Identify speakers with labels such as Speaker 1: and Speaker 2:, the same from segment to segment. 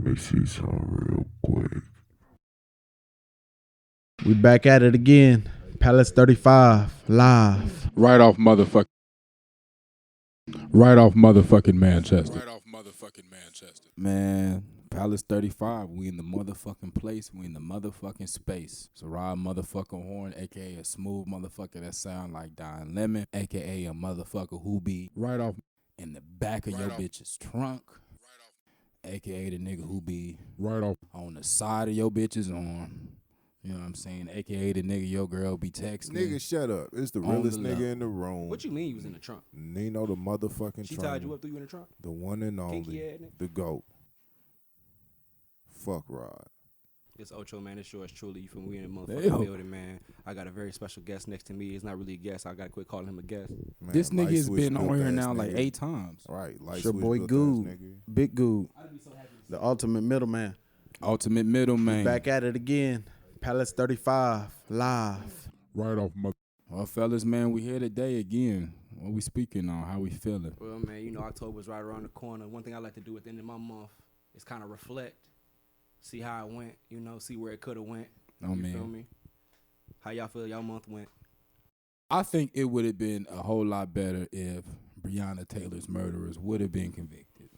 Speaker 1: Let me see something real quick.
Speaker 2: We back at it again. Palace 35 live.
Speaker 3: Right off motherfucking Manchester. Man, Palace 35, we in the motherfucking place. We in the motherfucking space. So ride motherfucking horn, a.k.a. a smooth motherfucker that sound like Don Lemon, a.k.a. a motherfucker who be right off in the back of your bitch's trunk, a.k.a. the nigga who be right off on the side of your bitch's arm. You know what I'm saying? A.k.a. the nigga your girl be texting.
Speaker 4: Nigga, shut up. It's the realest nigga in the room.
Speaker 5: What you mean you was in the trunk?
Speaker 4: Nino the motherfucking
Speaker 5: She
Speaker 4: trunk.
Speaker 5: tied you up, threw you in the trunk?
Speaker 4: The one and only. The GOAT. Fuck Rod.
Speaker 5: It's Ocho, man. It's yours truly. You from we in the motherfucking building, man. I got a very special guest next to me. It's not really a guest. I got to quit calling him a guest.
Speaker 4: Man,
Speaker 3: this nigga has been on here now like 8 times.
Speaker 4: Right.
Speaker 2: It's your boy Gude. Big Gude. The ultimate middleman.
Speaker 3: Ultimate middleman.
Speaker 2: Back at it again. Palace 35 live.
Speaker 3: Right off mother. Well, fellas, man, we here today again. What we speaking on? How we feeling?
Speaker 5: Well, man, you know, October's right around the corner. One thing I like to do at the end of my month is kind of reflect, see how it went, you know, see where it could have went.
Speaker 3: Oh,
Speaker 5: you
Speaker 3: man.
Speaker 5: feel me? How y'all feel y'all month went?
Speaker 3: I think it would have been a whole lot better if Breonna Taylor's murderers would have been convicted.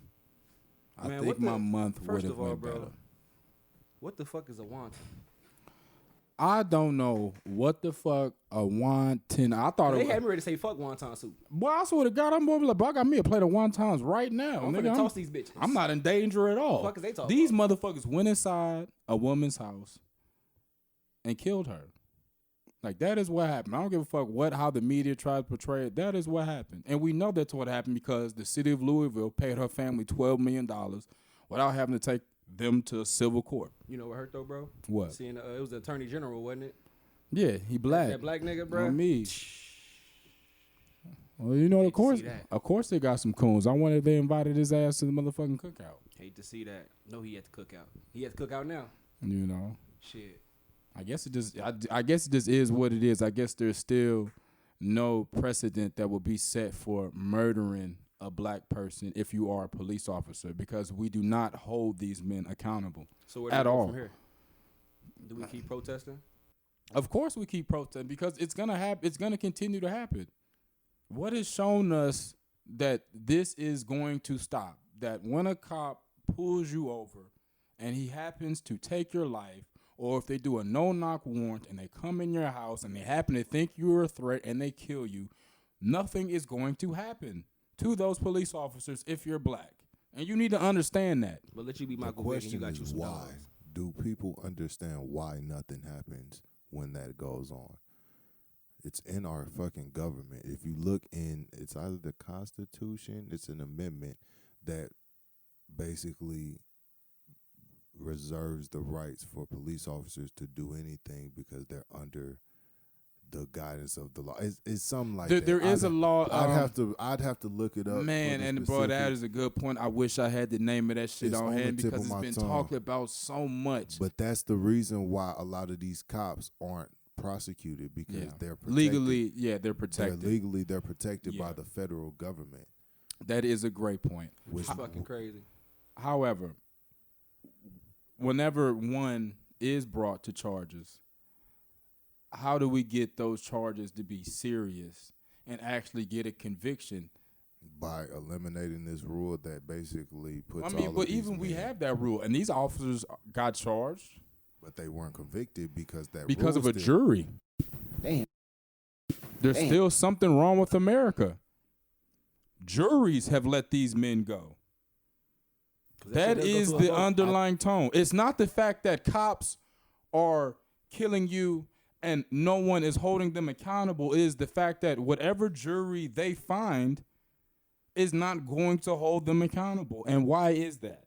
Speaker 3: I think my month would have went better.
Speaker 5: What the fuck is a wonton?
Speaker 3: I don't know what the fuck a wonton. I thought
Speaker 5: they had me ready to say fuck wonton soup.
Speaker 3: Boy, I swear to God, I'm over like, I got me a plate of wontons right now.
Speaker 5: I'm gonna toss these bitches.
Speaker 3: I'm not in danger at all.
Speaker 5: What the fuck is they talking
Speaker 3: These
Speaker 5: about?
Speaker 3: motherfuckers went inside a woman's house and killed her. Like, that is what happened. I don't give a fuck how the media tries to portray it. That is what happened. And we know that's what happened because the city of Louisville paid her family $12 million without having to take them to a civil court.
Speaker 5: You know what hurt though, bro?
Speaker 3: What?
Speaker 5: Seeing it was the attorney general, wasn't it?
Speaker 3: Yeah, he black.
Speaker 5: That black nigga, bro.
Speaker 3: On me. Well, you know, of course they got some coons. I wonder if they invited his ass to the motherfucking cookout.
Speaker 5: Hate to see that. No, he had to cook out. He had to cook out now.
Speaker 3: You know.
Speaker 5: Shit.
Speaker 3: I guess it just is what it is. I guess there's still no precedent that will be set for murdering a black person if you are a police officer because we do not hold these men accountable.
Speaker 5: So where do we go from here? Do we keep protesting?
Speaker 3: Of course we keep protesting because it's gonna happen. It's gonna continue to happen. What has shown us that this is going to stop? That when a cop pulls you over and he happens to take your life, or if they do a no-knock warrant and they come in your house and they happen to think you're a threat and they kill you, nothing is going to happen to those police officers if you're black. And you need to understand that.
Speaker 5: But let you be Michael Vick and you got you some
Speaker 4: why
Speaker 5: dollars.
Speaker 4: do people understand why nothing happens when that goes on? It's in our fucking government. If you look in, it's either the Constitution, it's an amendment that basically reserves the rights for police officers to do anything because they're under the guidance of the law. It's something like that.
Speaker 3: There is a law.
Speaker 4: I'd have to look it up.
Speaker 3: Man, and bro, that is a good point. I wish I had the name of that shit on hand because it's been talked about so much.
Speaker 4: But that's the reason why a lot of these cops aren't prosecuted because they're protected.
Speaker 3: Legally, they're protected.
Speaker 4: They're protected by the federal government.
Speaker 3: That is a great point.
Speaker 5: Which is fucking crazy.
Speaker 3: However, whenever one is brought to charges, how do we get those charges to be serious and actually get a conviction?
Speaker 4: By eliminating this rule that basically puts.
Speaker 3: But even we have that rule, and these officers got charged,
Speaker 4: but they weren't convicted because
Speaker 3: of a jury.
Speaker 5: Damn.
Speaker 3: There's still something wrong with America. Juries have let these men go. That is the underlying tone. It's not the fact that cops are killing you and no one is holding them accountable. It is the fact that whatever jury they find is not going to hold them accountable. And why is that?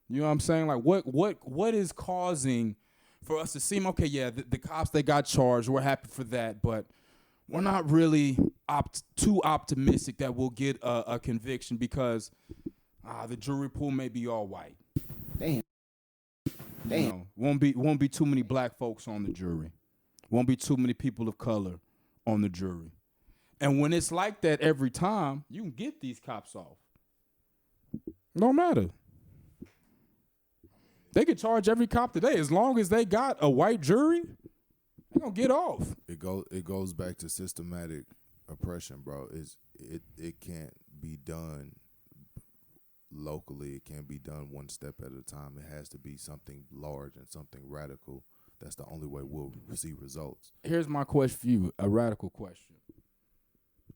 Speaker 3: You know what I'm saying? Like, what is causing for us to seem, okay, yeah, the cops, they got charged. We're happy for that. But we're not really too optimistic that we'll get a conviction because the jury pool may be all white.
Speaker 5: Damn.
Speaker 3: You know, won't be too many black folks on the jury. Won't be too many people of color on the jury. And when it's like that every time, you can get these cops off. No matter. They could charge every cop today as long as they got a white jury. They're gonna get off.
Speaker 4: It goes back to systematic oppression, bro. It can't be done locally. It can't be done one step at a time. It has to be something large and something radical. That's the only way we'll see results.
Speaker 3: Here's my question for you, a radical question.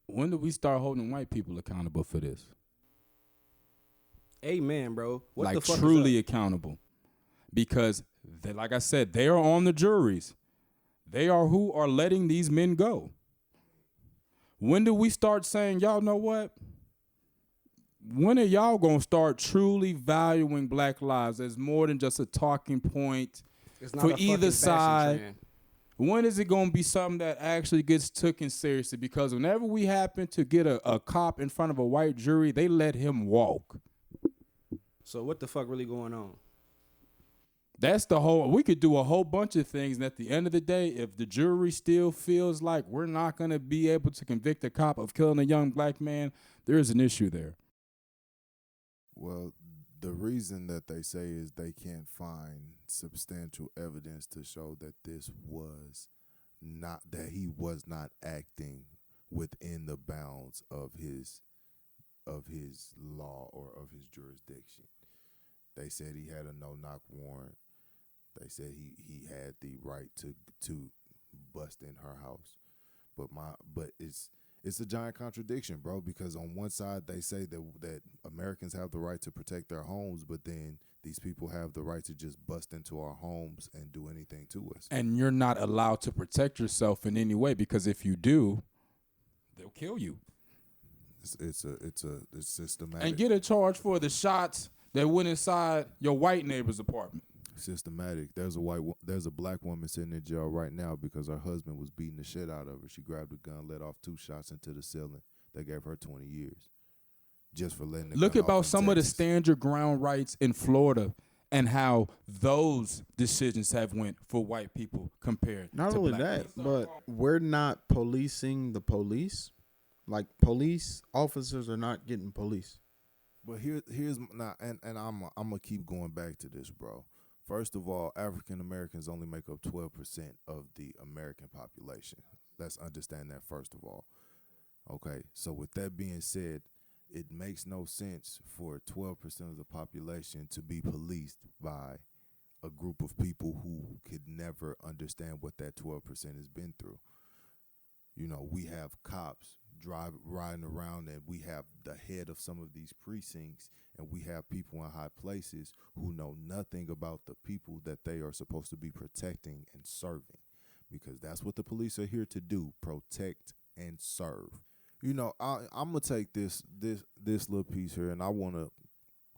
Speaker 3: When do we start holding white people accountable for this?
Speaker 5: Amen, bro. What
Speaker 3: like
Speaker 5: the fuck
Speaker 3: truly
Speaker 5: is up?
Speaker 3: accountable? Because, like I said, they are on the juries. They are who are letting these men go. When do we start saying, y'all know what? When are y'all going to start truly valuing black lives as more than just a talking point
Speaker 5: It's not
Speaker 3: for
Speaker 5: a fucking
Speaker 3: either
Speaker 5: fashion
Speaker 3: side?
Speaker 5: trend.
Speaker 3: When is it going to be something that actually gets taken seriously? Because whenever we happen to get a cop in front of a white jury, they let him walk.
Speaker 5: So what the fuck really going on?
Speaker 3: That's the whole, we could do a whole bunch of things. And at the end of the day, if the jury still feels like we're not going to be able to convict a cop of killing a young black man, there is an issue there.
Speaker 4: Well, the reason that they say is they can't find substantial evidence to show that this was not, that he was not acting within the bounds of his law or of his jurisdiction. They said he had a no-knock warrant. They said he had the right to bust in her house. But it's a giant contradiction, bro, because on one side they say that Americans have the right to protect their homes, but then these people have the right to just bust into our homes and do anything to us.
Speaker 3: And you're not allowed to protect yourself in any way, because if you do, they'll kill you.
Speaker 4: It's systematic.
Speaker 3: And get a charge for the shots that went inside your white neighbor's apartment.
Speaker 4: Systematic. There's a black woman sitting in jail right now because her husband was beating the shit out of her. She grabbed a gun, let off 2 shots into the ceiling. They gave her 20 years just for letting the
Speaker 3: Look
Speaker 4: gun
Speaker 3: about
Speaker 4: off in
Speaker 3: some of the
Speaker 4: Texas.
Speaker 3: stand your ground rights in Florida and how those decisions have went for white people compared
Speaker 2: Not
Speaker 3: to
Speaker 2: only
Speaker 3: black
Speaker 2: that,
Speaker 3: people.
Speaker 2: but we're not policing the police. Like, police officers are not getting policed.
Speaker 4: But here's now, and I'm gonna keep going back to this, bro. First of all, African Americans only make up 12% of the American population. Let's understand that first of all. Okay, so with that being said, it makes no sense for 12% of the population to be policed by a group of people who could never understand what that 12% has been through. You know, we have cops riding around, and we have the head of some of these precincts, and we have people in high places who know nothing about the people that they are supposed to be protecting and serving, because that's what the police are here to do: protect and serve. You know, I'm gonna take this little piece here, and I want to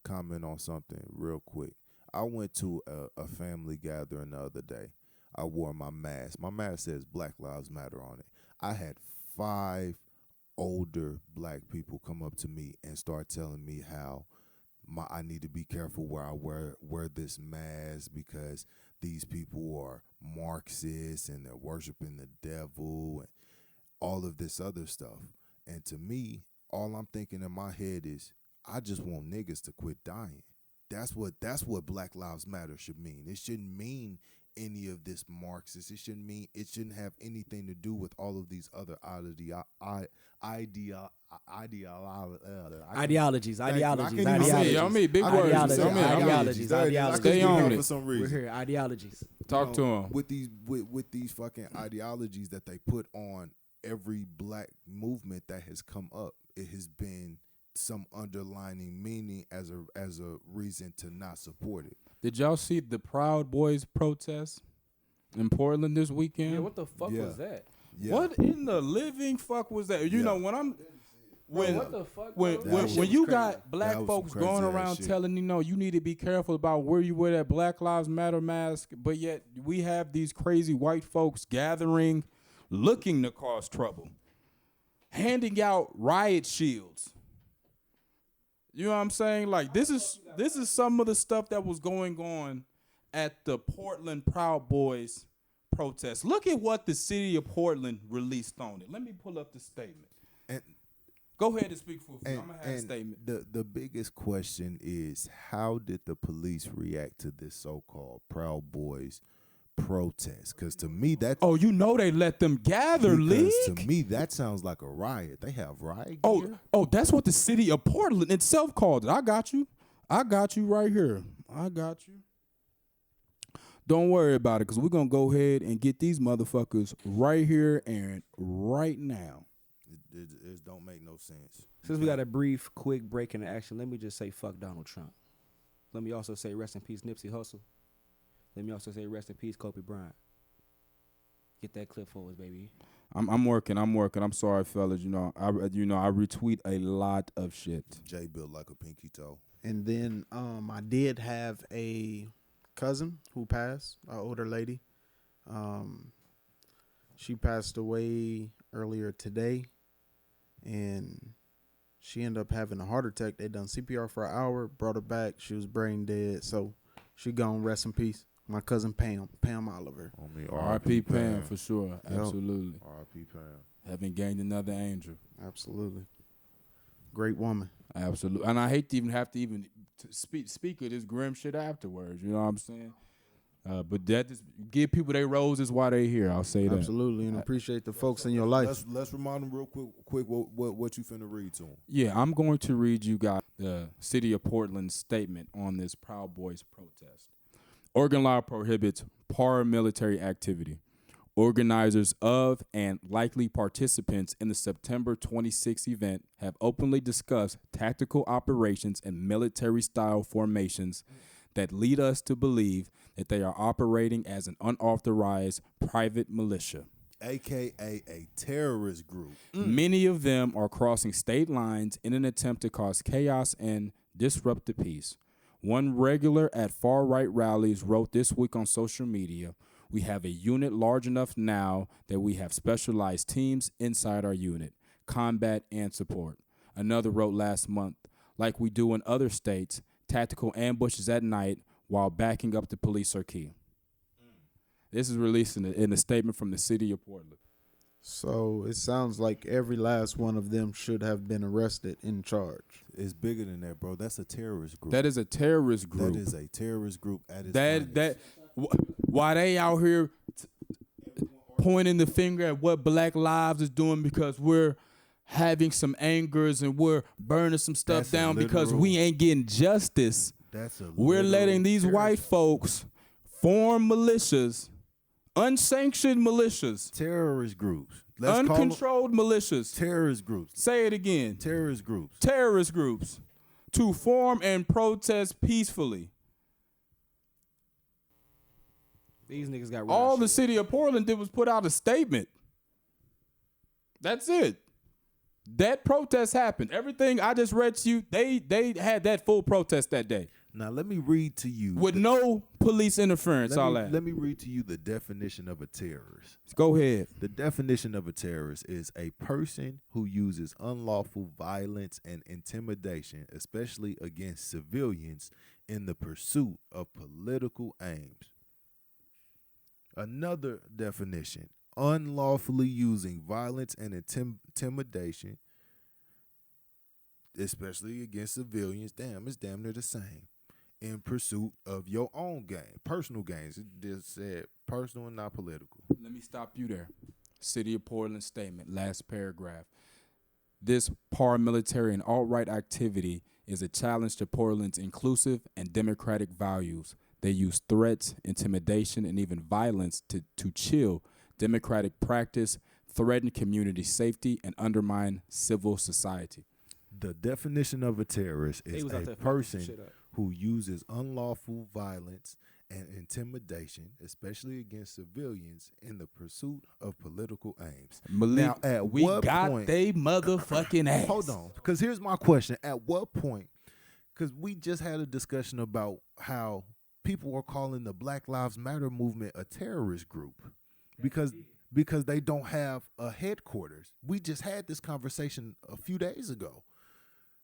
Speaker 4: comment on something real quick. I went to a family gathering the other day. I wore my mask. My mask says Black Lives Matter on it. I had 5 older black people come up to me and start telling me how I need to be careful where I wear this mask, because these people are Marxists and they're worshiping the devil and all of this other stuff. And to me, all I'm thinking in my head is, I just want niggas to quit dying. That's what Black Lives Matter should mean. It shouldn't mean any of this Marxist. It shouldn't have anything to do with all of these other ideologies.
Speaker 3: Big words. Stay on it.
Speaker 4: For some reason.
Speaker 5: We're here. Ideologies.
Speaker 3: Talk to them.
Speaker 4: With these fucking ideologies that they put on every black movement that has come up. It has been some underlining meaning as a reason to not support it.
Speaker 3: Did y'all see the Proud Boys protest in Portland this weekend?
Speaker 5: Yeah, what the fuck was that?
Speaker 4: Yeah.
Speaker 3: What in the living fuck was that? You know,
Speaker 5: What the fuck?
Speaker 3: when you got black
Speaker 4: That was
Speaker 3: folks
Speaker 4: some
Speaker 3: going
Speaker 4: crazy-ass
Speaker 3: around
Speaker 4: shit.
Speaker 3: telling you need to be careful about where you wear that Black Lives Matter mask, but yet we have these crazy white folks gathering, looking to cause trouble, handing out riot shields. You know what I'm saying? Like, this is some of the stuff that was going on at the Portland Proud Boys protest. Look at what the city of Portland released on it. Let me pull up the statement.
Speaker 4: And
Speaker 3: Go ahead and speak for me.
Speaker 4: And,
Speaker 3: I'm gonna have a
Speaker 4: and
Speaker 3: statement.
Speaker 4: the biggest question is, how did the police react to this so-called Proud Boys protest? Because to me, that
Speaker 3: Oh, you know they let them gather,
Speaker 4: because
Speaker 3: League.
Speaker 4: to me that sounds like a riot. They have riot
Speaker 3: Oh,
Speaker 4: gear?
Speaker 3: that's what the city of Portland itself called it. I got you right here. I got you. Don't worry about it, because we're going to go ahead and get these motherfuckers right here and right now.
Speaker 4: It don't make no sense.
Speaker 5: Since we got a brief, quick break in the action, let me just say fuck Donald Trump. Let me also say rest in peace Nipsey Hussle. Let me also say rest in peace Kobe Bryant. Get that clip for us, baby.
Speaker 3: I'm working. I'm sorry, fellas. I retweet a lot of shit.
Speaker 4: Jay built like a pinky toe.
Speaker 2: And then I did have a cousin who passed, an older lady. She passed away earlier today, and she ended up having a heart attack. They done CPR for an hour, brought her back. She was brain dead, so she gone. Rest in peace. My cousin Pam Oliver.
Speaker 4: On me,
Speaker 3: R.I.P. Pam for sure.
Speaker 2: Yep.
Speaker 3: Absolutely.
Speaker 4: R.I.P. Pam.
Speaker 3: Haven't gained another angel.
Speaker 2: Absolutely. Great woman.
Speaker 3: Absolutely. And I hate to even have to speak of this grim shit afterwards. You know what I'm saying? But that just give people their roses while they here. I'll say that.
Speaker 2: Absolutely, and appreciate the folks in your life.
Speaker 4: Let's remind them real quick what you finna read to them.
Speaker 3: Yeah, I'm going to read you guys the City of Portland's statement on this Proud Boys protest. Oregon law prohibits paramilitary activity. Organizers of and likely participants in the September 26 event have openly discussed tactical operations and military-style formations that lead us to believe that they are operating as an unauthorized private militia.
Speaker 4: AKA a terrorist group.
Speaker 3: Many of them are crossing state lines in an attempt to cause chaos and disrupt the peace. One regular at far-right rallies wrote this week on social media, "We have a unit large enough now that we have specialized teams inside our unit, combat and support." Another wrote last month, "Like we do in other states, tactical ambushes at night while backing up the police are key." This is released in a statement from the City of Portland.
Speaker 2: So it sounds like every last one of them should have been arrested and charged.
Speaker 4: It's bigger than that, bro. That's a terrorist group.
Speaker 3: That is a terrorist group.
Speaker 4: That is a terrorist group at its
Speaker 3: Why they out here pointing the finger at what Black Lives is doing because we're having some angers and we're burning some stuff down because we ain't getting justice. We're letting these white folks form militias, unsanctioned militias,
Speaker 4: terrorist groups,
Speaker 3: uncontrolled militias.
Speaker 4: Terrorist groups.
Speaker 3: Say it again.
Speaker 4: Terrorist groups.
Speaker 3: Terrorist groups to form and protest peacefully.
Speaker 5: These niggas got
Speaker 3: All the City of Portland did was put out a statement. That's it. That protest happened. Everything I just read to you, they had that full protest that day.
Speaker 4: Now let me read to you
Speaker 3: with no police interference.
Speaker 4: Let me read to you the definition of a terrorist.
Speaker 3: Go ahead.
Speaker 4: The definition of a terrorist is a person who uses unlawful violence and intimidation, especially against civilians, in the pursuit of political aims. Another definition: unlawfully using violence and intimidation, especially against civilians. Damn, it's damn near the same. In pursuit of your own gain, personal gains. It just said personal and not political.
Speaker 3: Let me stop you there. City of Portland statement, last paragraph. This paramilitary and alt-right activity is a challenge to Portland's inclusive and democratic values. They use threats, intimidation, and even violence to chill democratic practice, threaten community safety, and undermine civil society.
Speaker 4: The definition of a terrorist is a person who uses unlawful violence and intimidation, especially against civilians, in the pursuit of political aims.
Speaker 3: Now,
Speaker 4: at
Speaker 3: we
Speaker 4: what
Speaker 3: got
Speaker 4: point,
Speaker 3: they motherfucking ass.
Speaker 4: Hold on, because here's my question. At what point, because we just had a discussion about how people are calling the Black Lives Matter movement a terrorist group because they don't have a headquarters. We just had this conversation a few days ago.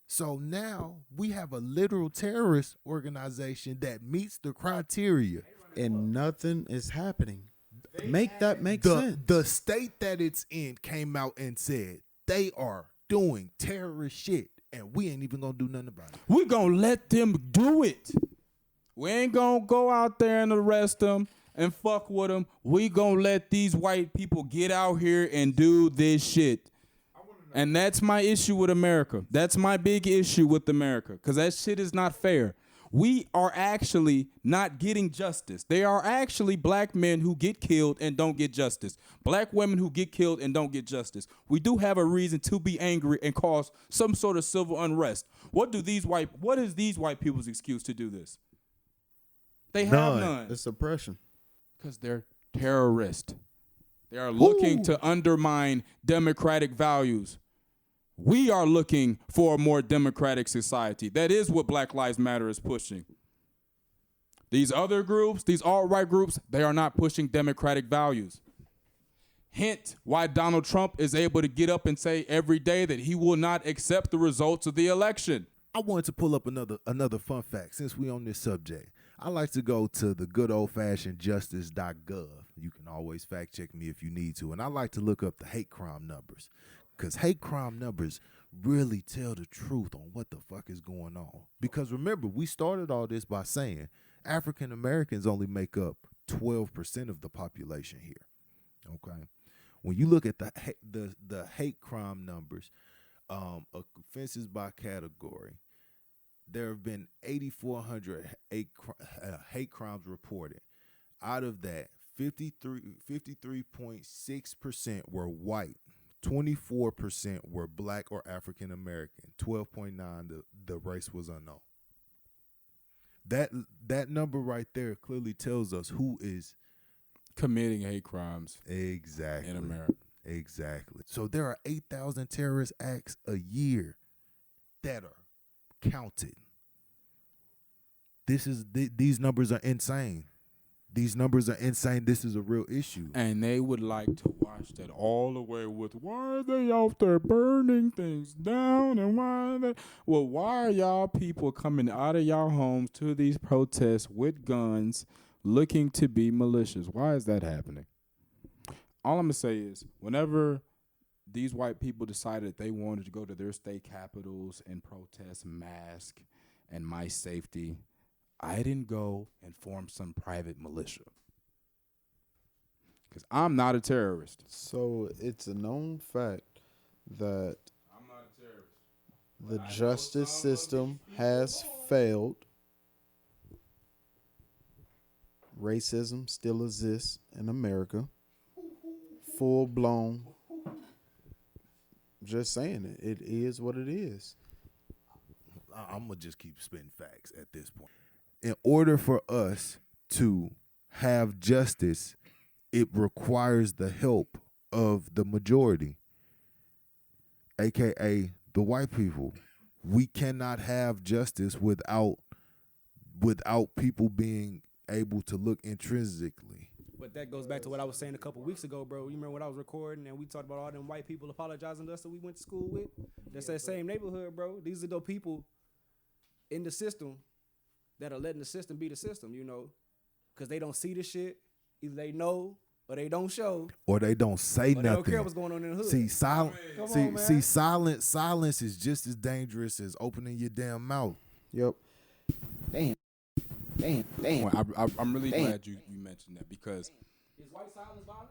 Speaker 4: So now we have a literal terrorist organization that meets the criteria.
Speaker 2: And nothing is happening. Make that make sense.
Speaker 4: The state that it's in came out and said they are doing terrorist shit, and we ain't even gonna do nothing about it.
Speaker 3: We gonna let them do it. We ain't gonna go out there and arrest them and fuck with them. We gonna let these white people get out here and do this shit. And that's my issue with America. That's my big issue with America, because that shit is not fair. We are actually not getting justice. There are actually black men who get killed and don't get justice. Black women who get killed and don't get justice. We do have a reason to be angry and cause some sort of civil unrest. What is these white people's excuse to do this? They have none.
Speaker 2: It's oppression.
Speaker 3: Because they're terrorists. They are looking to undermine democratic values. We are looking for a more democratic society. That is what Black Lives Matter is pushing. These other groups, these alt-right groups, they are not pushing democratic values. Hint why Donald Trump is able to get up and say every day that he will not accept the results of the election.
Speaker 4: I wanted to pull up another fun fact since we on this subject. I like to go to the good old-fashioned justice.gov. You can always fact check me if you need to. And I like to look up the hate crime numbers, because hate crime numbers really tell the truth on what the fuck is going on. Because remember, we started all this by saying African Americans only make up 12% of the population here. Okay, when you look at the hate crime numbers, offenses by category, there have been 8,400 hate crimes reported. Out of that, 53.6% were white, 24% were black or African American, 12.9% the race was unknown. That number right there clearly tells us who is
Speaker 3: committing hate crimes
Speaker 4: exactly
Speaker 3: in America.
Speaker 4: Exactly. So there are 8,000 terrorist acts a year that are counted. These numbers are insane. These numbers are insane. This is a real issue.
Speaker 3: And they would like to watch that all the way with, why are they out there burning things down, and why are they? Well, why are y'all people coming out of y'all homes to these protests with guns looking to be malicious? Why is that happening? All I'm going to say is, whenever these white people decided they wanted to go to their state capitals and protest mask and my safety, I didn't go and form some private militia, because I'm not a terrorist.
Speaker 2: So it's a known fact that
Speaker 3: I'm not a terrorist.
Speaker 2: the justice system has failed. Racism still exists in America. Full blown. Just saying it. It is what it is.
Speaker 4: I'm going to just keep spitting facts at this point. In order for us to have justice, it requires the help of the majority, a.k.a. the white people. We cannot have justice without people being able to look intrinsically.
Speaker 5: But that goes back to what I was saying a couple weeks ago, bro. You remember when I was recording and we talked about all them white people apologizing to us that we went to school with? That's that same neighborhood, bro. These are the people in the system that are letting the system be the system, you know, because they don't see the shit. Either they know or they don't show,
Speaker 4: or they don't say nothing.
Speaker 5: They don't care what's going on in the hood.
Speaker 4: See, silence is just as dangerous as opening your damn mouth.
Speaker 2: Yep.
Speaker 5: Damn.
Speaker 3: Well, I'm really glad you mentioned that, because
Speaker 5: Is white silence violence?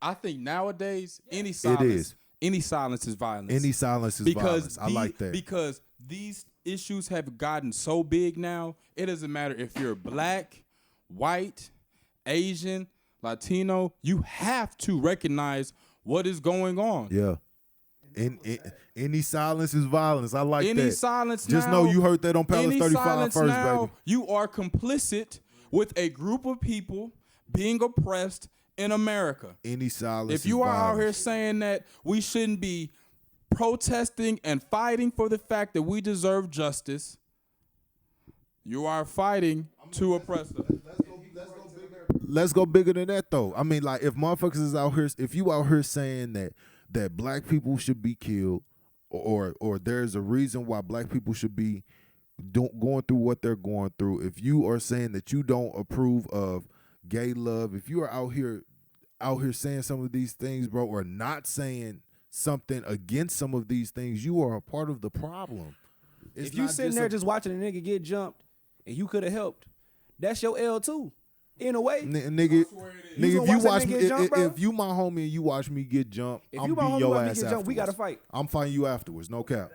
Speaker 3: I think nowadays any
Speaker 4: is.
Speaker 3: silence is violence.
Speaker 4: Any silence is violence. I like that.
Speaker 3: Because these issues have gotten so big now, it doesn't matter if you're black, white, Asian, Latino, you have to recognize what is going on.
Speaker 4: Yeah. Any silence is violence. I like that.
Speaker 3: Any silence
Speaker 4: Just
Speaker 3: now,
Speaker 4: know you heard that on Palace
Speaker 3: any
Speaker 4: 35
Speaker 3: silence
Speaker 4: first,
Speaker 3: now,
Speaker 4: baby.
Speaker 3: You are complicit with a group of people being oppressed in America.
Speaker 4: Any silence
Speaker 3: If you
Speaker 4: is
Speaker 3: are out here
Speaker 4: violence.
Speaker 3: saying that we shouldn't be protesting and fighting for the fact that we deserve justice, you are fighting to oppress us.
Speaker 4: Let's go bigger than that, though. I mean, like, if motherfuckers is out here, if you out here saying that black people should be killed, or there's a reason why black people should be going through what they're going through, if you are saying that you don't approve of gay love, if you are out here saying some of these things, bro, or not saying something against some of these things, you are a part of the problem. It's
Speaker 5: if you
Speaker 4: not
Speaker 5: sitting there just watching a nigga get jumped and you could have helped, that's your L too. In a way,
Speaker 4: nigga,
Speaker 5: You
Speaker 4: if
Speaker 5: gonna
Speaker 4: you
Speaker 5: watch
Speaker 4: watch
Speaker 5: that
Speaker 4: me,
Speaker 5: nigga get jumped, bro?
Speaker 4: if you my homie and you watch me get jumped,
Speaker 5: if
Speaker 4: I'm
Speaker 5: you my
Speaker 4: beating
Speaker 5: homie
Speaker 4: your
Speaker 5: watch me
Speaker 4: ass
Speaker 5: get jumped, we gotta
Speaker 4: afterwards.
Speaker 5: fight.
Speaker 4: I'm fighting you afterwards, no cap.